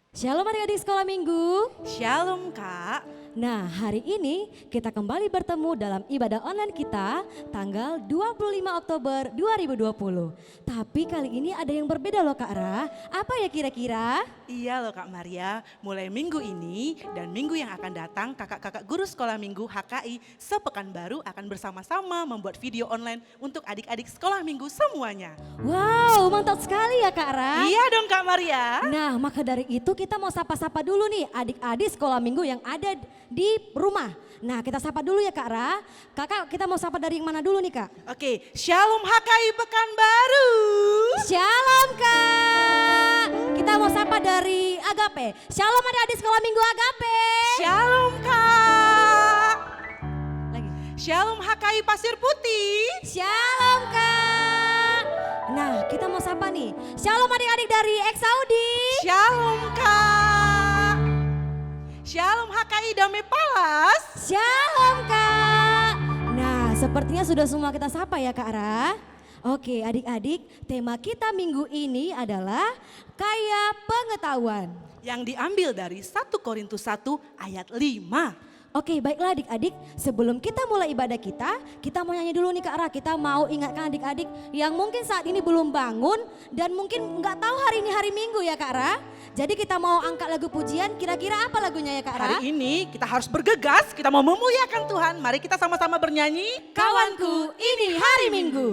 Shalom adik-adik sekolah minggu. Shalom Kak. Nah, hari ini kita kembali bertemu dalam ibadah online kita tanggal 25 Oktober 2020. Tapi kali ini ada yang berbeda loh Kak Ra. Apa ya kira-kira? Iya loh Kak Maria, mulai minggu ini dan minggu yang akan datang kakak-kakak guru sekolah minggu HKI sepekanbaru akan bersama-sama membuat video online untuk adik-adik sekolah minggu semuanya. Wow, mantap sekali ya Kak Ra. Iya dong Kak Maria. Nah, maka dari itu kita mau sapa-sapa dulu nih adik-adik sekolah minggu yang ada di rumah. Nah, kita sapa dulu ya Kak Ra. Kakak, kita mau sapa dari yang mana dulu nih Kak? Oke, Shalom HKI Pekanbaru. Shalom Kak. Kita mau sapa dari Agape. Shalom adik-adik sekolah minggu Agape. Shalom Kak. Lagi. Shalom HKI Pasir Putih. Shalom Kak. Nah, kita mau sapa nih. Shalom adik-adik dari Exaudi. Shalom Kak. Shalom HKI Damai Palas. Shalom Kak. Nah, sepertinya sudah semua kita sapa ya Kak Ra. Oke adik-adik, tema kita minggu ini adalah kaya pengetahuan. Yang diambil dari 1 Korintus 1 ayat 5. Oke, baiklah adik-adik, sebelum kita mulai ibadah kita mau nyanyi dulu nih Kak Ra. Kita mau ingatkan adik-adik yang mungkin saat ini belum bangun dan mungkin nggak tahu hari ini hari Minggu ya Kak Ra. Jadi kita mau angkat lagu pujian, kira-kira apa lagunya ya Kak Ra? Hari ini kita harus bergegas, kita mau memuliakan Tuhan. Mari kita sama-sama bernyanyi. Kawanku, ini hari Minggu.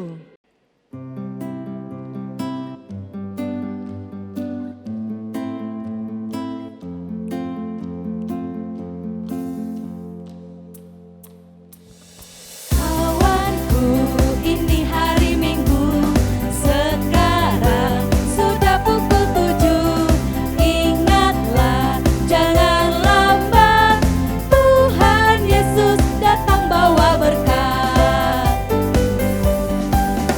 Ini hari Minggu, sekarang sudah pukul 7. Ingatlah, jangan lambat, Tuhan Yesus datang bawa berkat.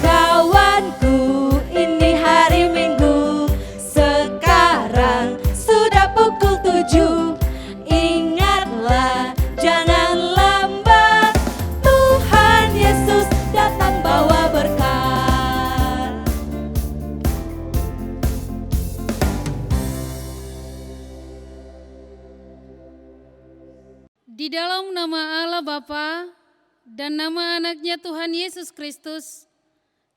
Kawanku, ini hari Minggu, sekarang sudah pukul 7. Ingatlah, jangan lambat, Tuhan Yesus datang bawa berkat. Di dalam nama Allah Bapa dan nama anaknya Tuhan Yesus Kristus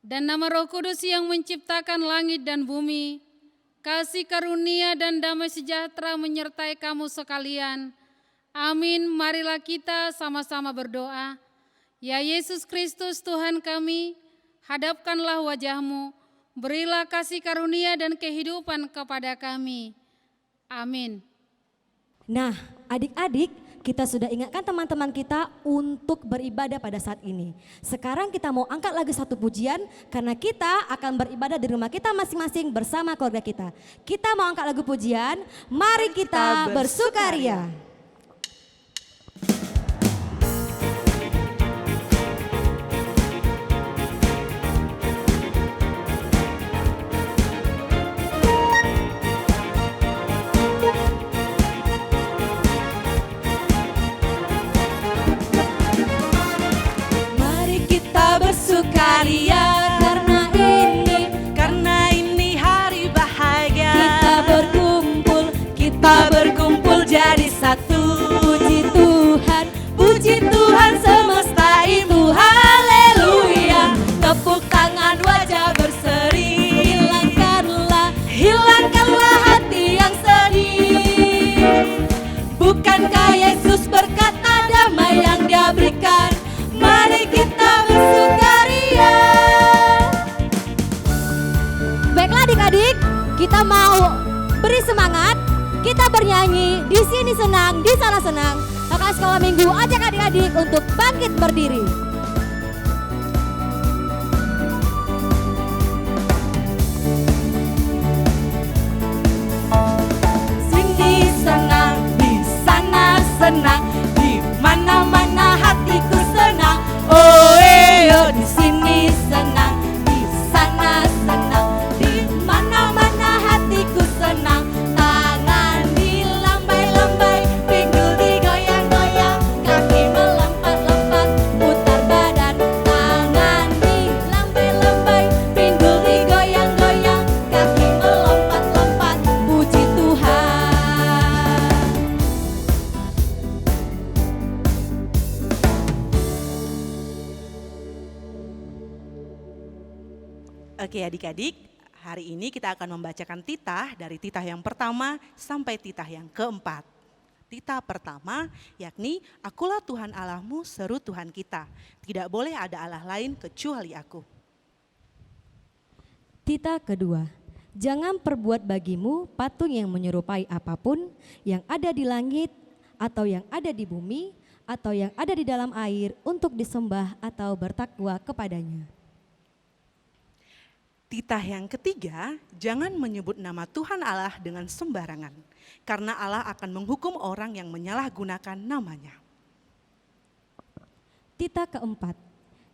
dan nama Roh Kudus yang menciptakan langit dan bumi, kasih karunia dan damai sejahtera menyertai kamu sekalian. Amin. Marilah kita sama-sama berdoa. Ya Yesus Kristus Tuhan kami, hadapkanlah wajah-Mu, berilah kasih karunia dan kehidupan kepada kami. Amin. Nah, adik-adik, kita sudah ingatkan teman-teman kita untuk beribadah pada saat ini. Sekarang kita mau angkat lagi satu pujian karena kita akan beribadah di rumah kita masing-masing bersama keluarga kita. Kita mau angkat lagu pujian, mari kita bersukaria. Mari kita bersukaria karena ini hari bahagia. Kita berkumpul jadi satu. Puji Tuhan semesta itu, haleluya. Tepuk tangan wajah berseri, hilangkanlah hati yang sedih. Bukankah Yesus berkata damai yang Dia berikan? Mari kita bersukaria. Baiklah adik-adik, kita mau beri semangat, kita bernyanyi, di sini senang, di sana senang. Kakak sekolah minggu ajak adik-adik untuk bangkit berdiri. Sini senang, di sana senang, di mana-mana hatiku senang. Oh di sini senang, di sana senang, di mana-mana hatiku senang. Tangan dilambai-lambai, pinggul digoyang-goyang, kaki melompat-lompat, putar Oke adik-adik, hari ini kita akan membacakan titah dari titah yang pertama sampai titah yang keempat. Titah pertama yakni, akulah Tuhan Allahmu seru Tuhan kita. Tidak boleh ada Allah lain kecuali aku. Titah kedua, jangan perbuat bagimu patung yang menyerupai apapun yang ada di langit atau yang ada di bumi atau yang ada di dalam air untuk disembah atau bertakwa kepadanya. Titah yang ketiga, jangan menyebut nama Tuhan Allah dengan sembarangan, karena Allah akan menghukum orang yang menyalahgunakan namanya. Titah keempat,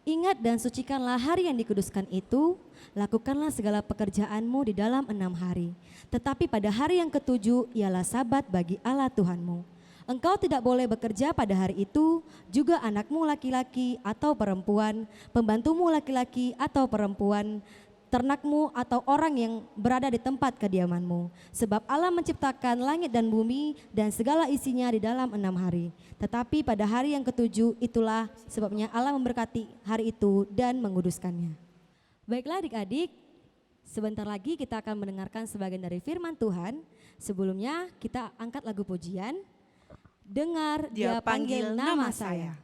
ingat dan sucikanlah hari yang dikuduskan itu, lakukanlah segala pekerjaanmu di dalam 6 hari. Tetapi pada hari yang ketujuh ialah sabat bagi Allah Tuhanmu. Engkau tidak boleh bekerja pada hari itu, juga anakmu laki-laki atau perempuan, pembantumu laki-laki atau perempuan, ternakmu atau orang yang berada di tempat kediamanmu. Sebab Allah menciptakan langit dan bumi dan segala isinya di dalam 6 hari. Tetapi pada hari yang ketujuh itulah sebabnya Allah memberkati hari itu dan menguduskannya. Baiklah adik-adik, sebentar lagi kita akan mendengarkan sebagian dari firman Tuhan. Sebelumnya kita angkat lagu pujian. Dengar dia panggil nama saya.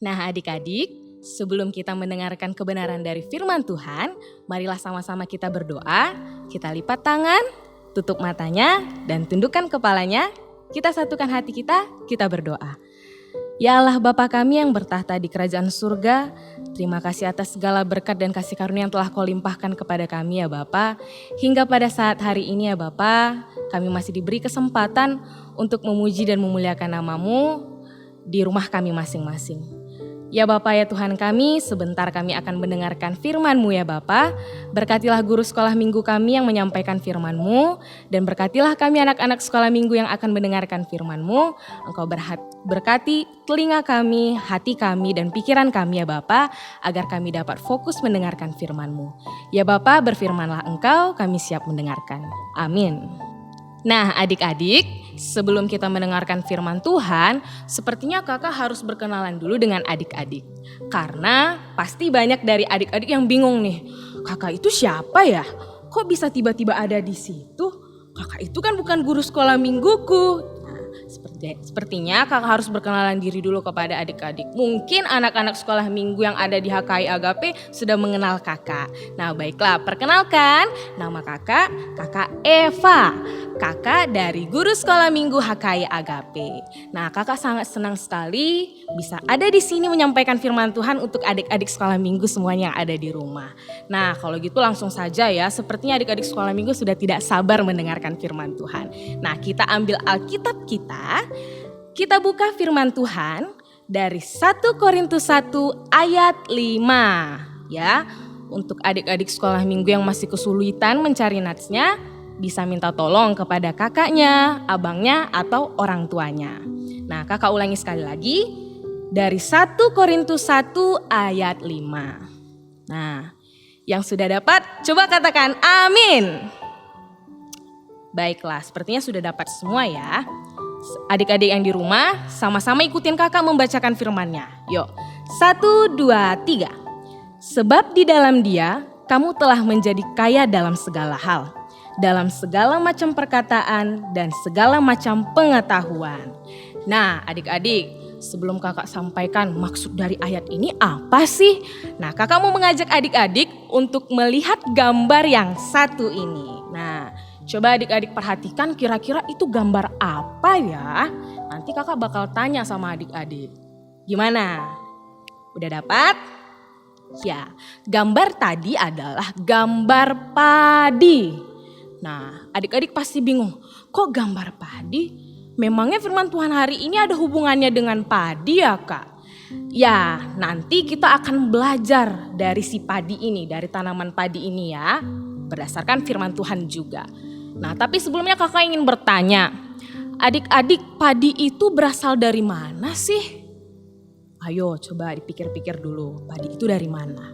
Nah adik-adik, sebelum kita mendengarkan kebenaran dari firman Tuhan, marilah sama-sama kita berdoa, kita lipat tangan, tutup matanya, dan tundukkan kepalanya, kita satukan hati kita berdoa. Ya Allah Bapa kami yang bertahta di kerajaan surga, terima kasih atas segala berkat dan kasih karunia yang telah Kau limpahkan kepada kami ya Bapa. Hingga pada saat hari ini ya Bapa, kami masih diberi kesempatan untuk memuji dan memuliakan nama-Mu di rumah kami masing-masing. Ya Bapa ya Tuhan kami, sebentar kami akan mendengarkan firman-Mu ya Bapa. Berkatilah guru sekolah minggu kami yang menyampaikan firman-Mu, dan berkatilah kami anak-anak sekolah minggu yang akan mendengarkan firman-Mu. Engkau berkati telinga kami, hati kami, dan pikiran kami ya Bapa, agar kami dapat fokus mendengarkan firman-Mu. Ya Bapa, berfirmanlah Engkau, kami siap mendengarkan. Amin. Nah adik-adik, sebelum kita mendengarkan firman Tuhan, sepertinya kakak harus berkenalan dulu dengan adik-adik. Karena pasti banyak dari adik-adik yang bingung nih, kakak itu siapa ya? Kok bisa tiba-tiba ada di situ? Kakak itu kan bukan guru sekolah mingguku. Sepertinya kakak harus berkenalan diri dulu kepada adik-adik. Mungkin anak-anak sekolah minggu yang ada di HKI Agape sudah mengenal kakak. Nah baiklah, perkenalkan, nama kakak Eva. Kakak dari guru sekolah minggu HKI Agape. Nah kakak sangat senang sekali bisa ada di sini menyampaikan firman Tuhan untuk adik-adik sekolah minggu semuanya yang ada di rumah. Nah kalau gitu langsung saja ya, sepertinya adik-adik sekolah minggu sudah tidak sabar mendengarkan firman Tuhan. Nah kita ambil Alkitab kita buka firman Tuhan dari 1 Korintus 1 ayat 5 ya. Untuk adik-adik sekolah minggu yang masih kesulitan mencari natsnya, bisa minta tolong kepada kakaknya, abangnya, atau orang tuanya. Nah kakak ulangi sekali lagi dari 1 Korintus 1 ayat 5. Nah yang sudah dapat coba katakan amin. Baiklah, sepertinya sudah dapat semua ya. Adik-adik yang di rumah, sama-sama ikutin kakak membacakan firman-Nya. Yuk, 1, 2, 3. Sebab di dalam Dia, kamu telah menjadi kaya dalam segala hal, dalam segala macam perkataan dan segala macam pengetahuan. Nah, adik-adik, sebelum kakak sampaikan maksud dari ayat ini apa sih? Nah, kakak mau mengajak adik-adik untuk melihat gambar yang satu ini. Nah, coba adik-adik perhatikan kira-kira itu gambar apa ya? Nanti kakak bakal tanya sama adik-adik. Gimana? Udah dapat? Ya, gambar tadi adalah gambar padi. Nah, adik-adik pasti bingung, kok gambar padi? Memangnya firman Tuhan hari ini ada hubungannya dengan padi ya kak? Ya, nanti kita akan belajar dari si padi ini, dari tanaman padi ini ya, berdasarkan firman Tuhan juga. Nah, tapi sebelumnya kakak ingin bertanya, adik-adik, padi itu berasal dari mana sih? Ayo coba dipikir-pikir dulu, padi itu dari mana?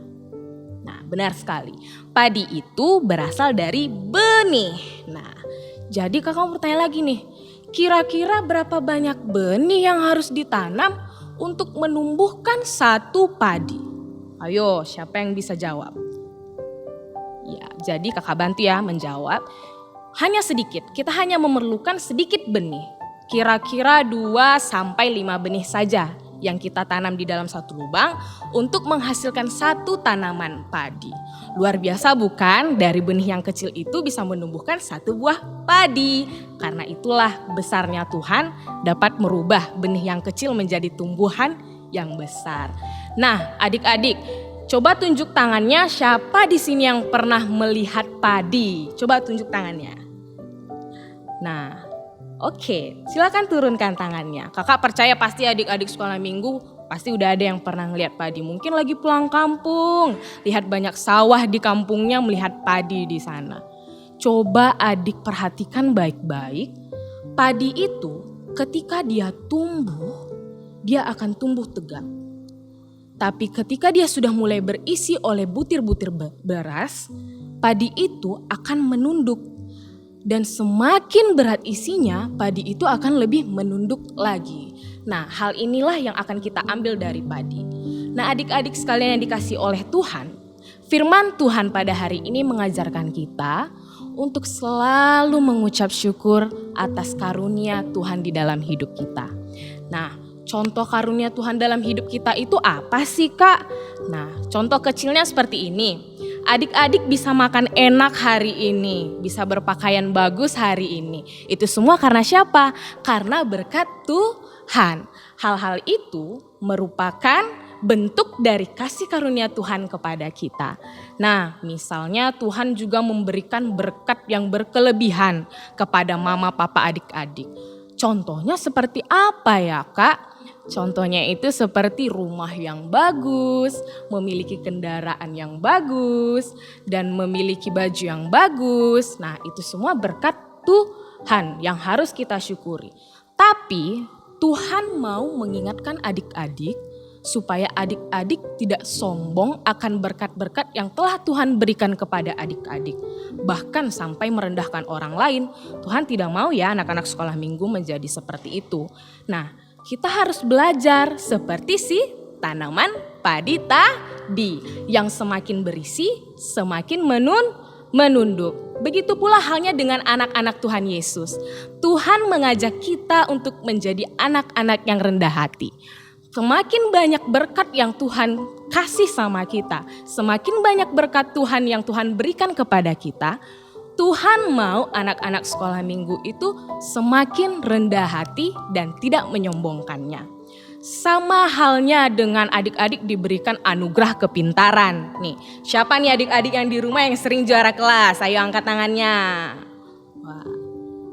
Nah, benar sekali, padi itu berasal dari benih. Nah, jadi kakak mau bertanya lagi nih, kira-kira berapa banyak benih yang harus ditanam untuk menumbuhkan satu padi? Ayo, siapa yang bisa jawab? Ya, jadi kakak bantu ya menjawab. Hanya sedikit, kita hanya memerlukan sedikit benih. Kira-kira 2-5 benih saja yang kita tanam di dalam satu lubang untuk menghasilkan satu tanaman padi. Luar biasa bukan? Dari benih yang kecil itu bisa menumbuhkan satu buah padi. Karena itulah besarnya Tuhan dapat merubah benih yang kecil menjadi tumbuhan yang besar. Nah, adik-adik, coba tunjuk tangannya siapa di sini yang pernah melihat padi? Coba tunjuk tangannya. Nah, oke, silakan turunkan tangannya. Kakak percaya pasti adik-adik sekolah minggu pasti udah ada yang pernah ngelihat padi. Mungkin lagi pulang kampung, lihat banyak sawah di kampungnya, melihat padi di sana. Coba adik perhatikan baik-baik, padi itu ketika dia tumbuh, dia akan tumbuh tegak. Tapi ketika dia sudah mulai berisi oleh butir-butir beras, padi itu akan menunduk. Dan semakin berat isinya, padi itu akan lebih menunduk lagi. Nah, hal inilah yang akan kita ambil dari padi. Nah, adik-adik sekalian yang dikasih oleh Tuhan, firman Tuhan pada hari ini mengajarkan kita untuk selalu mengucap syukur atas karunia Tuhan di dalam hidup kita. Nah, contoh karunia Tuhan dalam hidup kita itu apa sih kak? Nah, contoh kecilnya seperti ini. Adik-adik bisa makan enak hari ini, bisa berpakaian bagus hari ini. Itu semua karena siapa? Karena berkat Tuhan. Hal-hal itu merupakan bentuk dari kasih karunia Tuhan kepada kita. Nah, misalnya Tuhan juga memberikan berkat yang berkelebihan kepada mama, papa, adik-adik. Contohnya seperti apa ya kak? Contohnya itu seperti rumah yang bagus, memiliki kendaraan yang bagus, dan memiliki baju yang bagus. Nah, itu semua berkat Tuhan yang harus kita syukuri. Tapi Tuhan mau mengingatkan adik-adik supaya adik-adik tidak sombong akan berkat-berkat yang telah Tuhan berikan kepada adik-adik. Bahkan sampai merendahkan orang lain. Tuhan tidak mau ya anak-anak sekolah minggu menjadi seperti itu. Nah, kita harus belajar seperti si tanaman padi tadi yang semakin berisi, semakin menunduk. Begitu pula halnya dengan anak-anak Tuhan Yesus. Tuhan mengajak kita untuk menjadi anak-anak yang rendah hati. Semakin banyak berkat yang Tuhan kasih sama kita, semakin banyak berkat Tuhan yang Tuhan berikan kepada kita, Tuhan mau anak-anak sekolah minggu itu semakin rendah hati dan tidak menyombongkannya. Sama halnya dengan adik-adik diberikan anugerah kepintaran. Nih, siapa nih adik-adik yang di rumah yang sering juara kelas? Ayo angkat tangannya. Wah,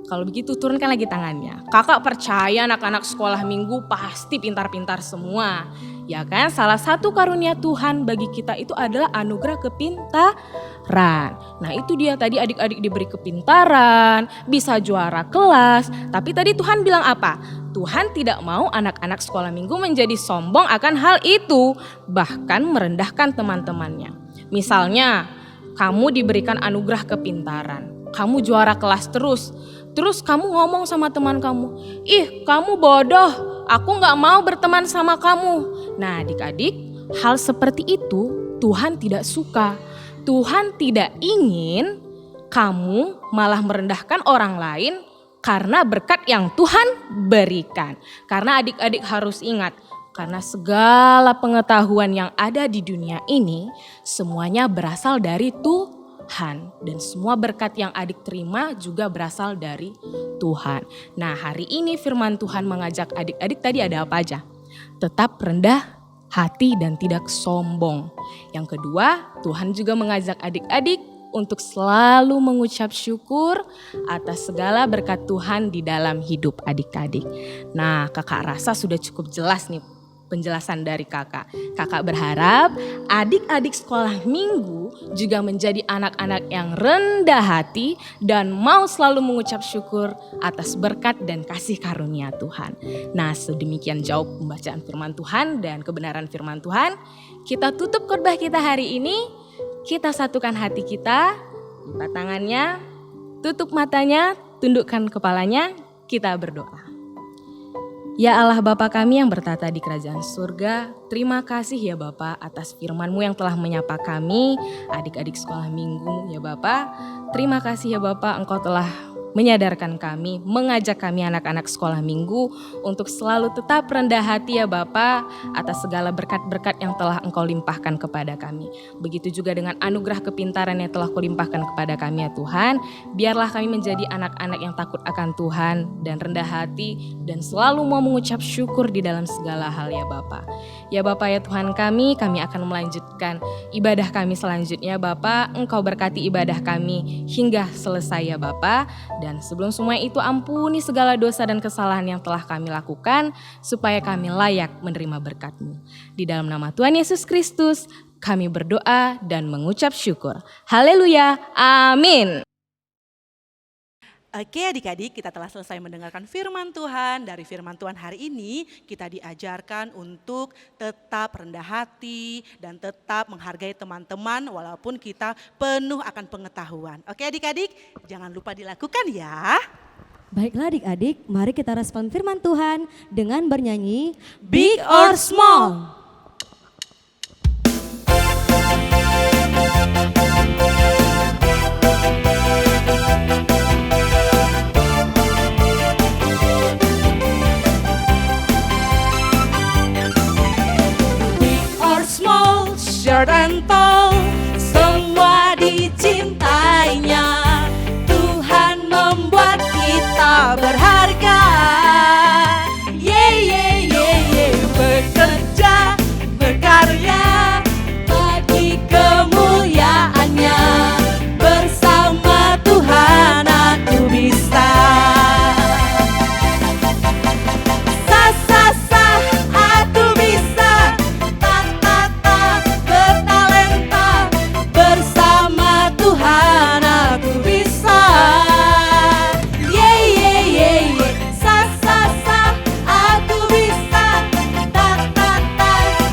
kalau begitu turunkan lagi tangannya. Kakak percaya anak-anak sekolah minggu pasti pintar-pintar semua. Ya kan, salah satu karunia Tuhan bagi kita itu adalah anugerah kepintaran. Nah itu dia tadi adik-adik diberi kepintaran, bisa juara kelas. Tapi tadi Tuhan bilang apa? Tuhan tidak mau anak-anak sekolah minggu menjadi sombong akan hal itu. Bahkan merendahkan teman-temannya. Misalnya kamu diberikan anugerah kepintaran. kamu juara kelas terus. Terus kamu ngomong sama teman kamu, ih kamu bodoh, aku gak mau berteman sama kamu. Nah adik-adik, hal seperti itu Tuhan tidak suka. Tuhan tidak ingin kamu malah merendahkan orang lain karena berkat yang Tuhan berikan. Karena adik-adik harus ingat, karena segala pengetahuan yang ada di dunia ini semuanya berasal dari Tuhan. Dan semua berkat yang adik terima juga berasal dari Tuhan. Nah hari ini firman Tuhan mengajak adik-adik tadi ada apa aja? Tetap rendah hati dan tidak sombong. Yang kedua, Tuhan juga mengajak adik-adik untuk selalu mengucap syukur atas segala berkat Tuhan di dalam hidup adik-adik. Nah kakak rasa sudah cukup jelas nih penjelasan dari kakak. Kakak berharap adik-adik sekolah minggu juga menjadi anak-anak yang rendah hati dan mau selalu mengucap syukur atas berkat dan kasih karunia Tuhan. Nah sedemikian jauh pembacaan firman Tuhan dan kebenaran firman Tuhan. Kita tutup khotbah kita hari ini. Kita satukan hati kita, lipat tangannya, tutup matanya, tundukkan kepalanya, kita berdoa. Ya Allah Bapa kami yang bertata di kerajaan surga, terima kasih ya Bapa atas firman-Mu yang telah menyapa kami, adik-adik sekolah minggu ya Bapa. Terima kasih ya Bapa, Engkau telah menyadarkan kami, mengajak kami anak-anak sekolah minggu untuk selalu tetap rendah hati ya Bapa atas segala berkat-berkat yang telah Engkau limpahkan kepada kami. Begitu juga dengan anugerah kepintaran yang telah Kau limpahkan kepada kami ya Tuhan. Biarlah kami menjadi anak-anak yang takut akan Tuhan dan rendah hati dan selalu mau mengucap syukur di dalam segala hal ya Bapa. Ya Bapa ya Tuhan kami akan melanjutkan ibadah kami selanjutnya Bapa. Engkau berkati ibadah kami hingga selesai ya Bapa. Dan sebelum semua itu ampuni segala dosa dan kesalahan yang telah kami lakukan supaya kami layak menerima berkat-Mu. Di dalam nama Tuhan Yesus Kristus kami berdoa dan mengucap syukur. Haleluya, amin. Oke adik-adik, kita telah selesai mendengarkan firman Tuhan. Dari firman Tuhan hari ini kita diajarkan untuk tetap rendah hati dan tetap menghargai teman-teman walaupun kita penuh akan pengetahuan. Oke adik-adik, jangan lupa dilakukan ya. Baiklah adik-adik, mari kita respon firman Tuhan dengan bernyanyi Big or Small. Short and tall, semua dicintainya. Tuhan membuat kita berharga. Bekerja, berkarya bagi kemuliaannya. Bersama Tuhan aku bisa. Aku bisa. Bersama Tuhan aku bisa. Aku bisa.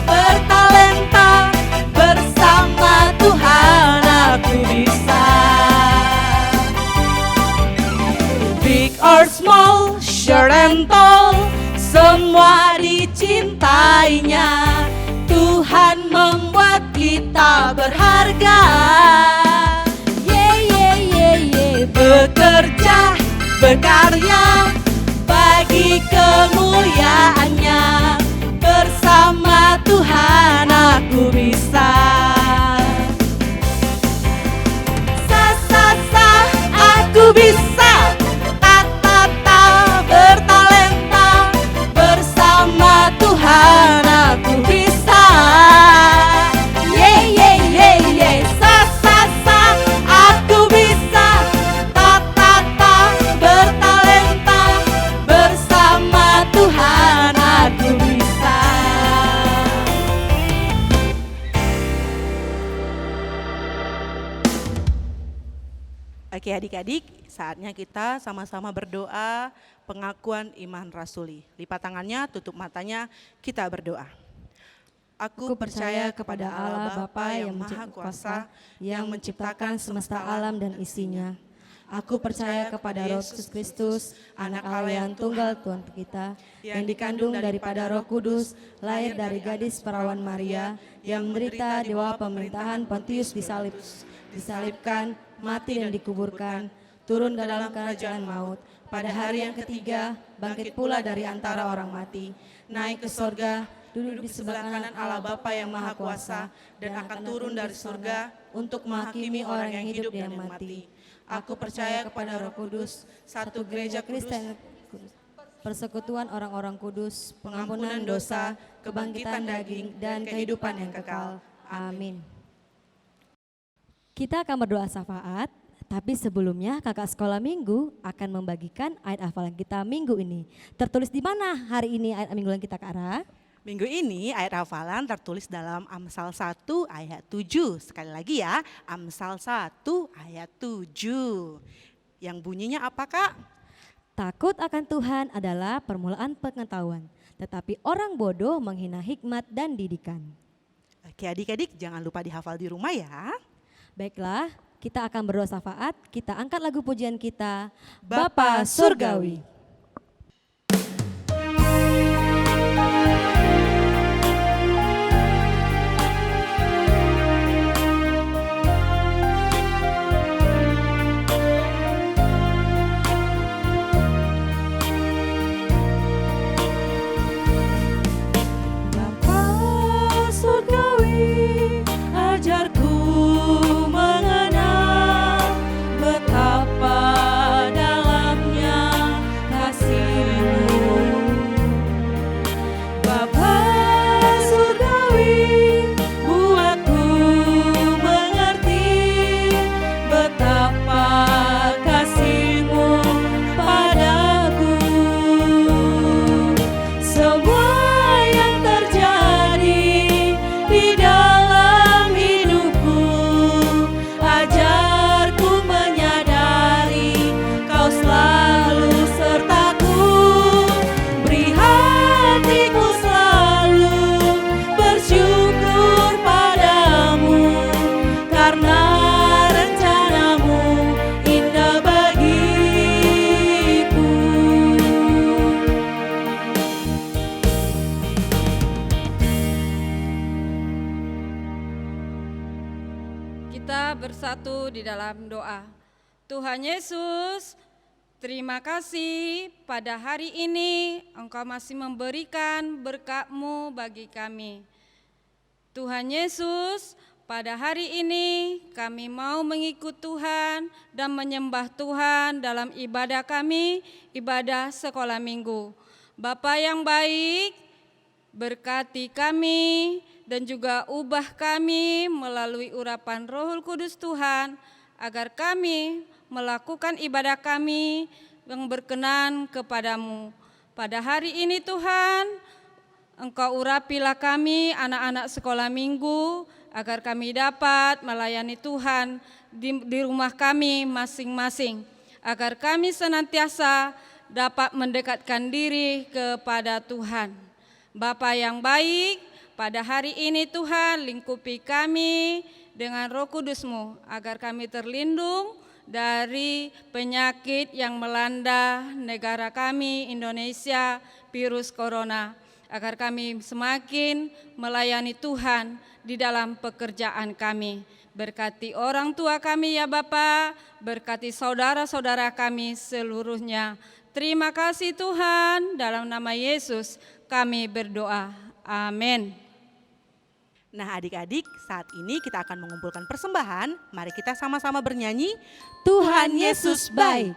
Bertalenta. Bersama Tuhan aku bisa. Big or small, short and tall, semua dicintainya. Tuhan membuat kita berharga. Bekerja, berkarya bagi kemuliaannya. Bersama Tuhan aku bisa. Aku bisa. Bertalenta. Bersama Tuhan aku bisa. Aku bisa. Bertalenta. Bersama Tuhan aku bisa. Oke adik-adik, saatnya kita sama-sama berdoa pengakuan iman rasuli. Lipat tangannya, tutup matanya, kita berdoa. Aku percaya kepada Allah Bapa yang Maha Kuasa, yang menciptakan semesta alam dan isinya. Aku percaya kepada Roh Yesus Kristus, Anak Allah yang tunggal Tuhan kita, yang dikandung daripada Roh Kudus, lahir dari gadis perawan Maria, yang menderita di bawah pemerintahan Pontius disalibkan, mati dan dikuburkan, turun ke dalam kerajaan maut. Pada hari yang ketiga, bangkit pula dari antara orang mati, naik ke sorga, duduk di sebelah kanan Allah Bapa yang Maha Kuasa, dan akan turun dari surga untuk menghakimi orang yang hidup dan yang mati. Aku percaya kepada Roh Kudus, satu gereja Kristen, persekutuan orang-orang kudus, pengampunan dosa, kebangkitan daging, dan kehidupan yang kekal. Amin. Kita akan berdoa syafaat, tapi sebelumnya kakak sekolah minggu akan membagikan ayat hafalan kita minggu ini. Tertulis di mana hari ini ayat minggu kita, Kak Ra? Minggu ini ayat hafalan tertulis dalam Amsal 1 ayat 7. Sekali lagi ya, Amsal 1 ayat 7. Yang bunyinya apa, Kak? Takut akan Tuhan adalah permulaan pengetahuan, tetapi orang bodoh menghina hikmat dan didikan. Oke adik-adik, jangan lupa dihafal di rumah ya. Baiklah, kita akan berdoa syafaat, kita angkat lagu pujian kita, Bapa Surgawi. Kita bersatu di dalam doa. Tuhan Yesus, terima kasih pada hari ini Engkau masih memberikan berkat-Mu bagi kami. Tuhan Yesus, pada hari ini kami mau mengikut Tuhan dan menyembah Tuhan dalam ibadah kami, ibadah sekolah minggu. Bapa yang baik, berkati kami dan juga ubah kami melalui urapan Roh Kudus Tuhan, agar kami melakukan ibadah kami yang berkenan kepadamu. Pada hari ini Tuhan, Engkau urapilah kami anak-anak sekolah minggu, agar kami dapat melayani Tuhan di rumah kami masing-masing, agar kami senantiasa dapat mendekatkan diri kepada Tuhan. Bapa yang baik, pada hari ini Tuhan lingkupi kami dengan Roh Kudus-Mu, agar kami terlindung dari penyakit yang melanda negara kami Indonesia, virus corona, agar kami semakin melayani Tuhan di dalam pekerjaan kami. Berkati orang tua kami ya Bapa, berkati saudara-saudara kami seluruhnya. Terima kasih Tuhan, dalam nama Yesus kami berdoa. Amin. Nah adik-adik, saat ini kita akan mengumpulkan persembahan. Mari kita sama-sama bernyanyi, Tuhan Yesus baik.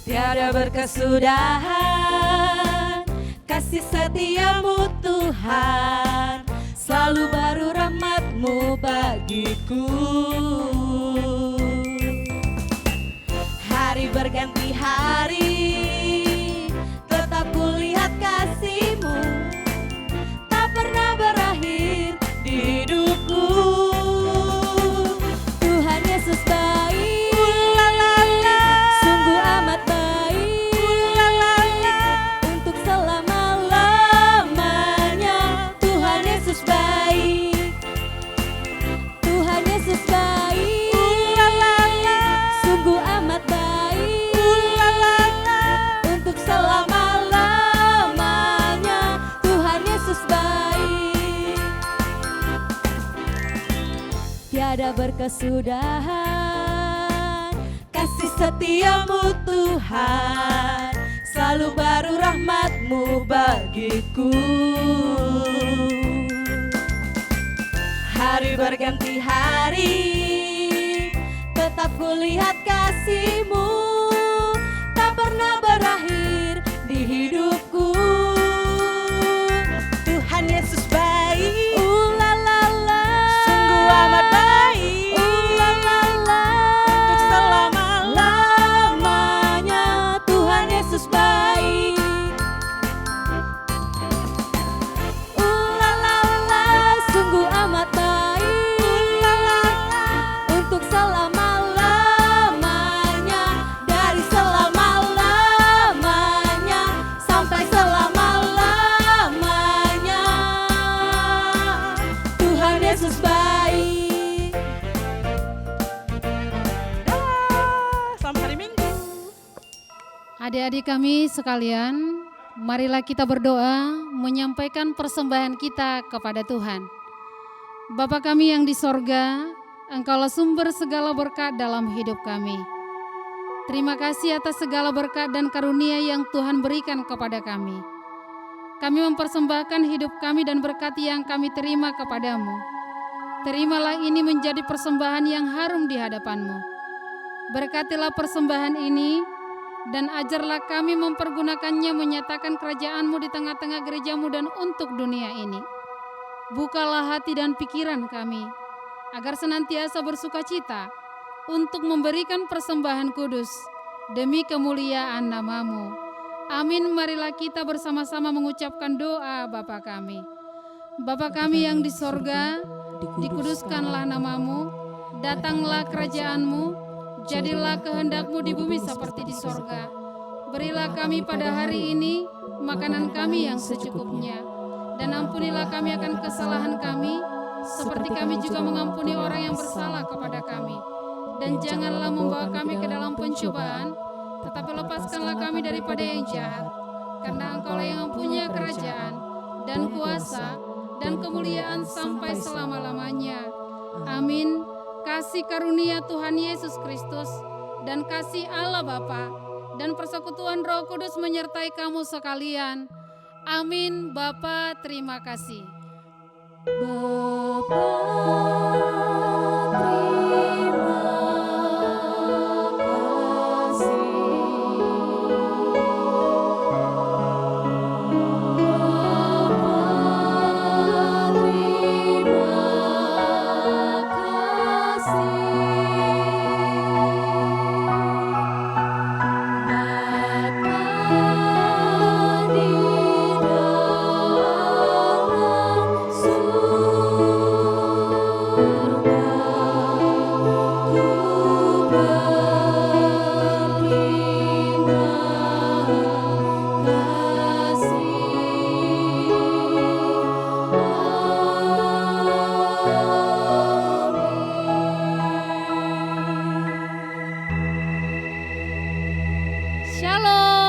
Tiada berkesudahan, kasih setiamu Tuhan, selalu baru rahmat-Mu bagiku. Hari berganti hari, tetap kulihat kasih-Mu, tak pernah berakhir di hidupku. Tuhan Yesus baik, sungguh amat baik, untuk selama-lamanya. Tuhan berkesudahan. Kasih setiamu Tuhan, selalu baru rahmat-Mu bagiku. Hari berganti hari, tetap kulihat kasih-Mu, tak pernah berakhir di hidupku. Tuhan Yesus baik, La la la, sungguh amat baik, la la la, untuk selama-lamanya. Tuhan Yesus baik. La la la, sungguh amat baik. Untuk selama-lamanya, dari selama-lamanya sampai selama-lamanya. Tuhan Yesus baik. Selamat hari Minggu. Adik-adik kami sekalian, marilah kita berdoa menyampaikan persembahan kita kepada Tuhan. Bapa kami yang di sorga, Engkaulah sumber segala berkat dalam hidup kami. Terima kasih atas segala berkat dan karunia yang Tuhan berikan kepada kami. Kami mempersembahkan hidup kami dan berkat yang kami terima kepadamu. Terimalah ini menjadi persembahan yang harum di hadapan-Mu. Berkatilah persembahan ini, dan ajarlah kami mempergunakannya menyatakan kerajaan-Mu di tengah-tengah gereja-Mu dan untuk dunia ini. Bukalah hati dan pikiran kami, agar senantiasa bersukacita untuk memberikan persembahan kudus demi kemuliaan nama-Mu. Amin. Marilah kita bersama-sama mengucapkan doa Bapa kami. Bapa kami yang di sorga, dikuduskanlah nama-Mu, datanglah kerajaan-Mu, jadilah kehendak-Mu di bumi seperti di sorga. Berilah kami pada hari ini makanan kami yang secukupnya, dan ampunilah kami akan kesalahan kami, seperti kami juga mengampuni orang yang bersalah kepada kami. Dan janganlah membawa kami ke dalam pencobaan, tetapi lepaskanlah kami daripada yang jahat. Karena Engkaulah yang mempunyai kerajaan, dan kuasa, dan kemuliaan sampai selama-lamanya. Amin. Kasih karunia Tuhan Yesus Kristus, dan kasih Allah Bapa, dan persekutuan Roh Kudus menyertai kamu sekalian. Amin. Bapa, terima kasih. Bapa, terima kasih. Bapa, Shalom.